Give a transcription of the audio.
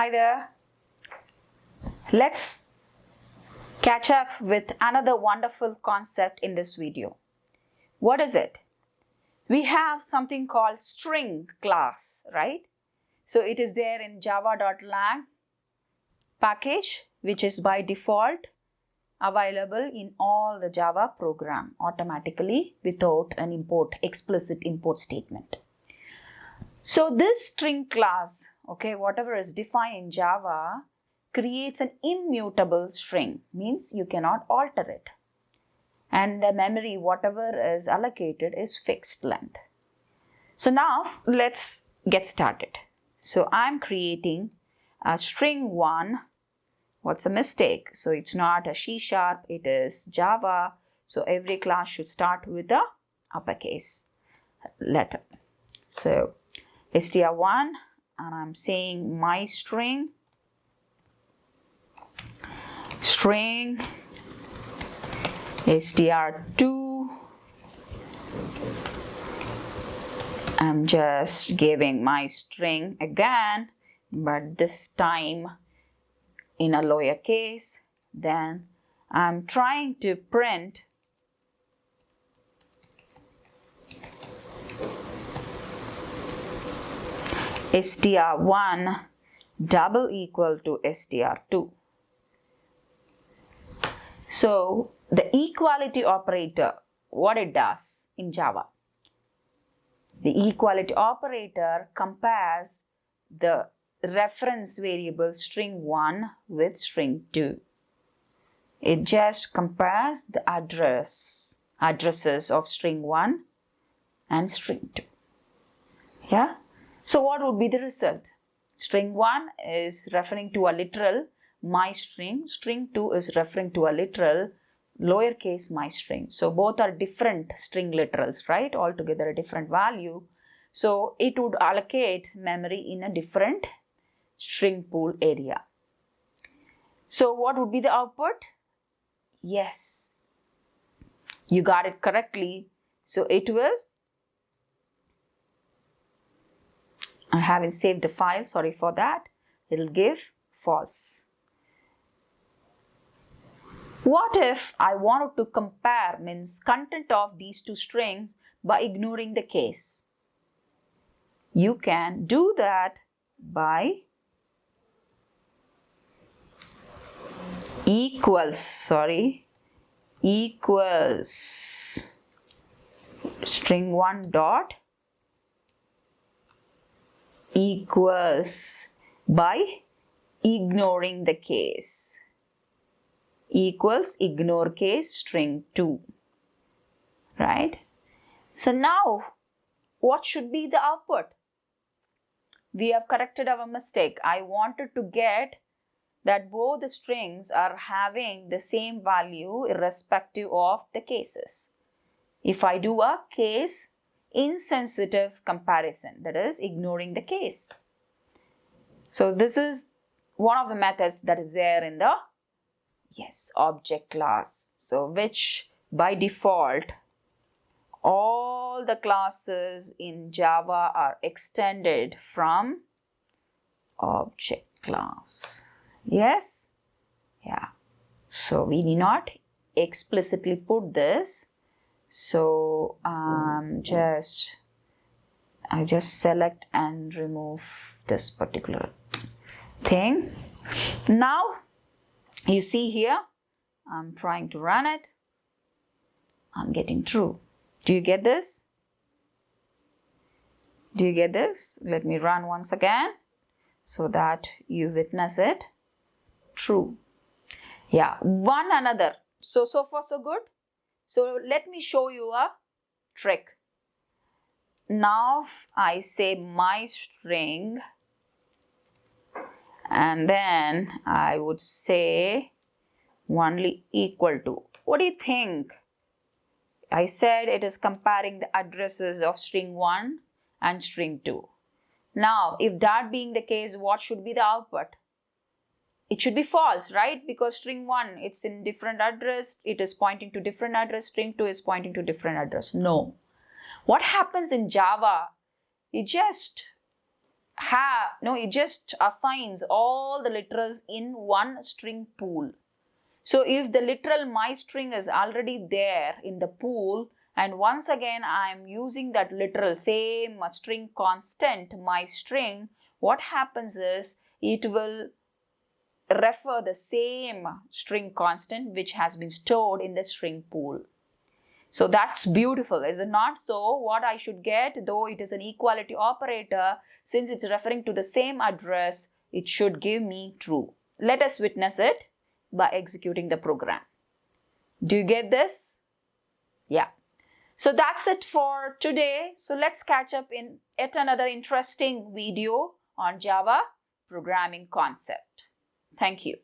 Hi there. Let's catch up with another wonderful concept in this video. What is it? We have something called string class, right? So it is there in java.lang package, which is by default available in all the Java program automatically without an explicit import statement. So this string class, whatever is defined in Java, creates an immutable string, means you cannot alter it. And the memory, whatever is allocated, is fixed length. So now let's get started. So I'm creating a string 1. What's a mistake? So it's not a C#, it is Java. So every class should start with the uppercase letter. So str1, and I'm saying my string str2. I'm just giving my string again, but this time in a lowercase. Then I'm trying to print str1 double equal to str2. So the equality operator, what it does in Java? The equality operator compares the reference variable string 1 with string 2. It just compares the addresses of string 1 and string 2. Yeah? So what would be the result? String 1 is referring to a literal my string. String 2 is referring to a literal lowercase my string. So both are different string literals, right? Altogether a different value. So it would allocate memory in a different string pool area. So what would be the output? Yes, you got it correctly. So it will, I haven't saved the file, sorry for that. It will give false. What if I wanted to compare, means content of these two strings by ignoring the case? You can do that by equals string 1 dot equals by ignoring the case, equals ignore case string 2, right? So now what should be the output? We have corrected our mistake. I wanted to get that both the strings are having the same value irrespective of the cases. If I do a case insensitive comparison, that is ignoring the case. So this is one of the methods that is there in the object class. So which by default all the classes in Java are extended from object class. Yes? Yeah. So we need not explicitly put this. So I just select and remove this particular thing. Now you see here, I'm trying to run it. I'm getting true. Do you get this? Do you get this? Let me run once again so that you witness it. True. Yeah, one another. So far so good. So let me show you a trick. Now I say my string and then I would say only equal to. What do you think? I said it is comparing the addresses of string 1 and string 2. Now, if that being the case, what should be the output? It should be false, right? Because string 1, it's in different address, it is pointing to different address, string 2 is pointing to different address. No. What happens in Java, you just it just assigns all the literals in one string pool. So if the literal my string is already there in the pool, and once again I am using that literal same string constant my string, what happens is it will refer the same string constant which has been stored in the string pool. So that's beautiful, is it not? So what I should get, though it is an equality operator, since it's referring to the same address, it should give me true. Let us witness it by executing the program. Do you get this? Yeah. So that's it for today. So let's catch up in yet another interesting video on Java programming concept. Thank you.